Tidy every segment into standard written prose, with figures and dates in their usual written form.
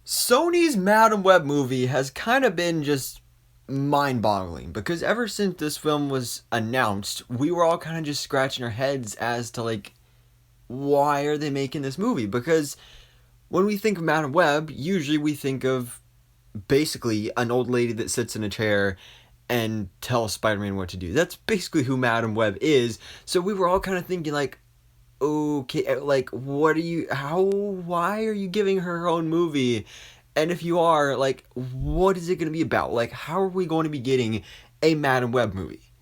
Sony's Madam Web movie has kind of been just mind-boggling because ever since this film was announced, we were all kind of just scratching our heads as to why are they making this movie? Because when we think of Madam Web, usually we think of basically an old lady that sits in a chair and tells Spider-Man what to do. That's basically who Madam Web is. So we were all kind of thinking okay, what are you, why are you giving her own movie? And if you are, what is it going to be about? How are we going to be getting a Madam Web movie?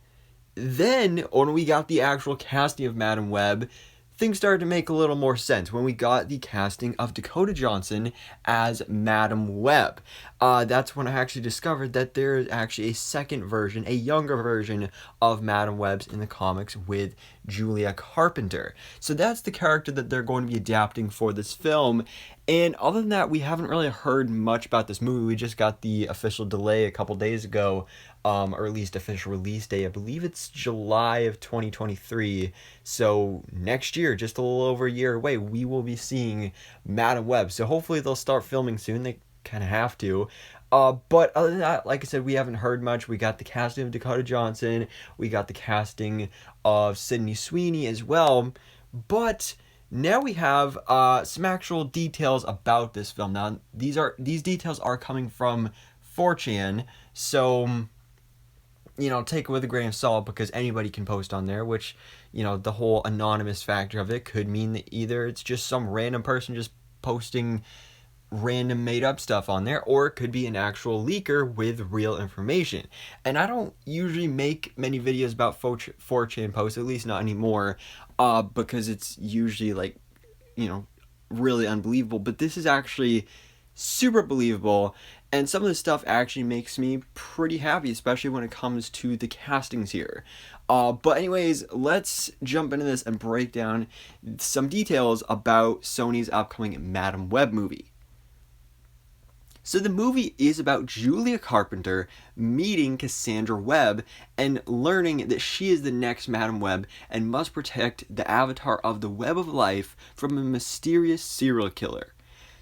Then, when we got the actual casting of Madam Web, things started to make a little more sense when we got the casting of Dakota Johnson as Madam Web. That's when I actually discovered that there is actually a second version, a younger version of Madam Web's in the comics with Julia Carpenter. So that's the character that they're going to be adapting for this film. And other than that, we haven't really heard much about this movie. We just got the official delay a couple days ago, or at least official release day. I believe it's July of 2023. So next year, just a little over a year away, we will be seeing Madam Web. So hopefully they'll start filming soon. They kind of have to. But other than that, like I said, we haven't heard much. We got the casting of Dakota Johnson. We got the casting of Sydney Sweeney as well. But now we have some actual details about this film. Now, these details are coming from 4chan, so take it with a grain of salt because anybody can post on there, which, the whole anonymous factor of it could mean that either it's just some random person just posting random made up stuff on there, or it could be an actual leaker with real information. And I don't usually make many videos about 4chan posts, at least not anymore, because it's usually really unbelievable. But this is actually super believable, and some of the stuff actually makes me pretty happy, especially when it comes to the castings here. But anyways, let's jump into this and break down some details about Sony's upcoming Madam Web movie. So the movie is about Julia Carpenter meeting Cassandra Webb and learning that she is the next Madam Web and must protect the avatar of the Web of Life from a mysterious serial killer.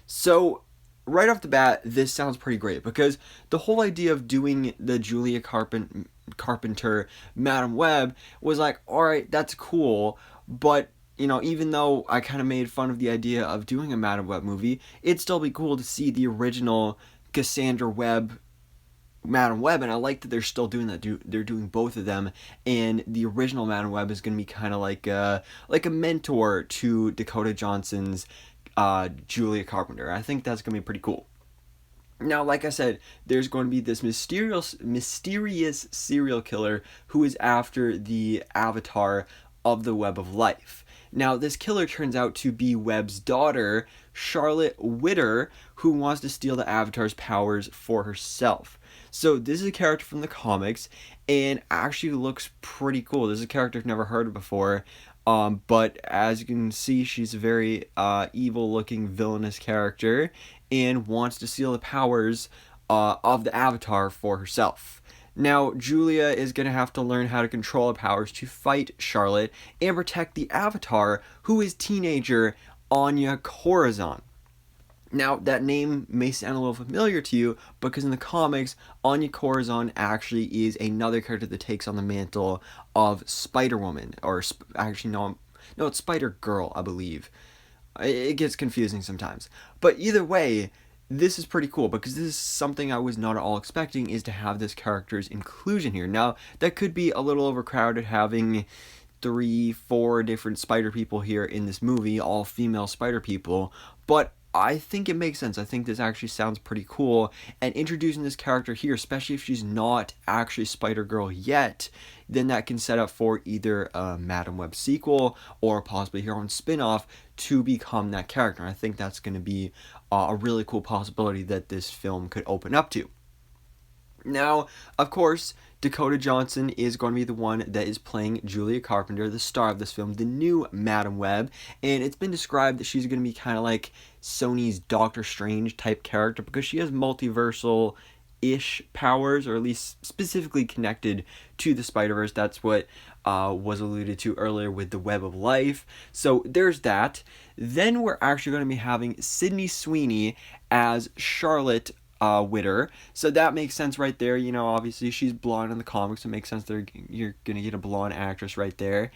So right off the bat, this sounds pretty great because the whole idea of doing the Julia Carpenter Madam Web was alright, that's cool, but even though I kind of made fun of the idea of doing a Madam Web movie, it'd still be cool to see the original Cassandra Webb Madam Web, and I like that they're still doing that. They're doing both of them, and the original Madam Web is going to be kind of like a mentor to Dakota Johnson's Julia Carpenter. I think that's going to be pretty cool. Now, like I said, there's going to be this mysterious serial killer who is after the avatar of the Web of Life. Now, this killer turns out to be Webb's daughter, Charlotte Witter, who wants to steal the Avatar's powers for herself. So this is a character from the comics, and actually looks pretty cool. This is a character I've never heard of before, but as you can see, she's a very evil-looking, villainous character, and wants to steal the powers of the Avatar for herself. Now, Julia is going to have to learn how to control the powers to fight Charlotte and protect the Avatar, who is teenager Anya Corazon. Now, that name may sound a little familiar to you because in the comics, Anya Corazon actually is another character that takes on the mantle of Spider-Woman, or actually, no, it's Spider-Girl, I believe. It gets confusing sometimes. But either way, this is pretty cool because this is something I was not at all expecting, is to have this character's inclusion here. Now, that could be a little overcrowded having 3-4 different spider people here in this movie, all female spider people, but I think it makes sense. I think this actually sounds pretty cool, and introducing this character here, especially if she's not actually Spider-Girl yet, then that can set up for either a Madam Web sequel or possibly her own spin-off to become that character. And I think that's going to be a really cool possibility that this film could open up to. Now, of course, Dakota Johnson is going to be the one that is playing Julia Carpenter, the star of this film, the new Madam Web, and it's been described that she's going to be kind of like Sony's Doctor Strange type character because she has multiversal-ish powers, or at least specifically connected to the Spider-Verse. That's what was alluded to earlier with the Web of Life. So there's that. Then we're actually going to be having Sydney Sweeney as Charlotte Witter. So that makes sense right there. You know, obviously she's blonde in the comics, so it makes sense that you're gonna get a blonde actress right there.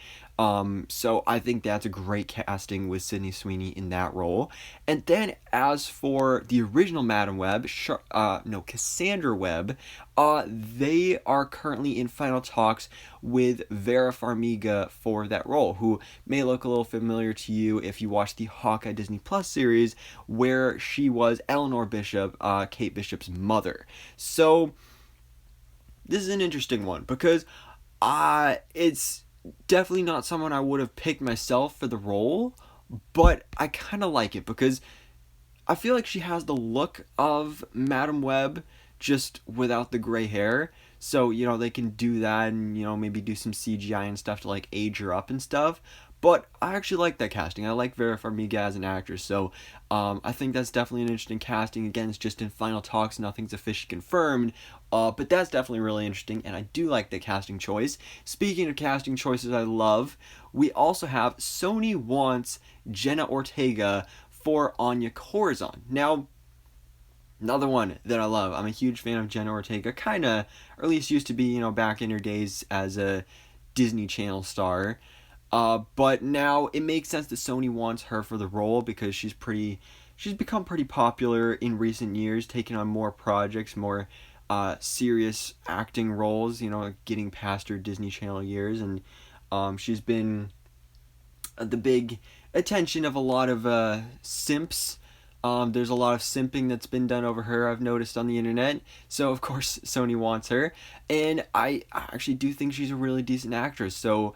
So I think that's a great casting with Sydney Sweeney in that role. And then as for the original Madam Web, Cassandra Webb, they are currently in final talks with Vera Farmiga for that role, who may look a little familiar to you if you watched the Hawkeye Disney Plus series, where she was Eleanor Bishop, Kate Bishop's mother. So this is an interesting one because it's definitely not someone I would have picked myself for the role, but I kind of like it because I feel like she has the look of Madam Web, just without the gray hair. So, you know, they can do that and, you know, maybe do some CGI and stuff to, like, age her up and stuff. But I actually like that casting. I like Vera Farmiga as an actress. So, I think that's definitely an interesting casting. Again, it's just in final talks. Nothing's officially confirmed. But that's definitely really interesting. And I do like the casting choice. Speaking of casting choices I love, we also have Sony wants Jenna Ortega for Anya Corazon. Now, another one that I love. I'm a huge fan of Jenna Ortega, kind of, or at least used to be, you know, back in her days as a Disney Channel star. But now it makes sense that Sony wants her for the role because she's become pretty popular in recent years, taking on more projects, more serious acting roles, you know, getting past her Disney Channel years, and she's been the big attention of a lot of simps. There's a lot of simping that's been done over her, I've noticed on the internet. So, of course, Sony wants her. And I actually do think she's a really decent actress. So,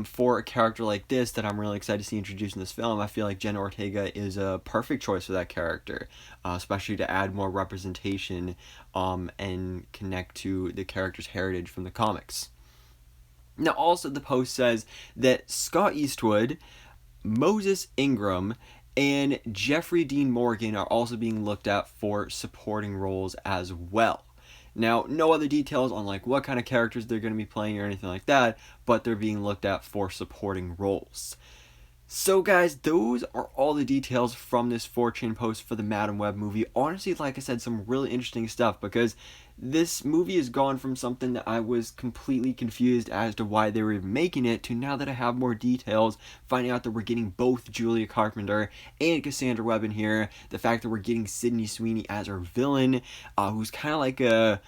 for a character like this that I'm really excited to see introduced in this film, I feel like Jenna Ortega is a perfect choice for that character. Especially to add more representation and connect to the character's heritage from the comics. Now, also, the post says that Scott Eastwood, Moses Ingram, and Jeffrey Dean Morgan are also being looked at for supporting roles as well. Now, no other details on like what kind of characters they're going to be playing or anything like that, but they're being looked at for supporting roles. So guys, those are all the details from this 4chan post for the Madam Web movie. Honestly, like I said, some really interesting stuff because this movie has gone from something that I was completely confused as to why they were even making it to now that I have more details, finding out that we're getting both Julia Carpenter and Cassandra Webb in here, the fact that we're getting Sydney Sweeney as our villain, who's kind of like a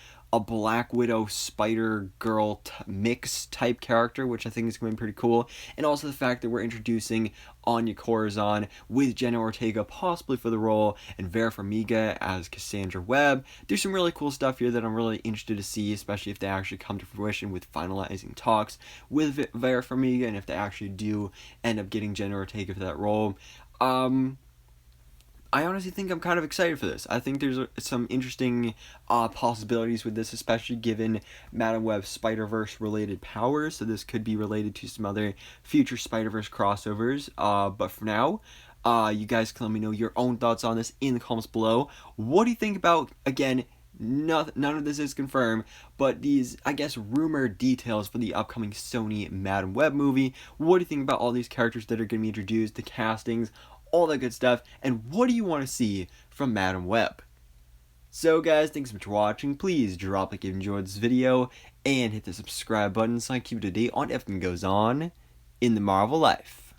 Black Widow Spider Girl mix type character, which I think is going to be pretty cool. And also the fact that we're introducing Anya Corazon with Jenna Ortega possibly for the role and Vera Farmiga as Cassandra Webb. There's some really cool stuff here that I'm really interested to see, especially if they actually come to fruition with finalizing talks with Vera Farmiga and if they actually do end up getting Jenna Ortega for that role. I honestly think I'm kind of excited for this. I think there's some interesting possibilities with this, especially given Madam Web's Spider-Verse related powers. So this could be related to some other future Spider-Verse crossovers. But for now, you guys can let me know your own thoughts on this in the comments below. What do you think about, again, none of this is confirmed, but these, I guess, rumored details for the upcoming Sony Madam Web movie? What do you think about all these characters that are going to be introduced, the castings, all that good stuff, and what do you want to see from Madam Web? So guys, thanks so much for watching. Please drop a like if you enjoyed this video, and hit the subscribe button so I can keep you up to date on everything that goes on in the Marvel life.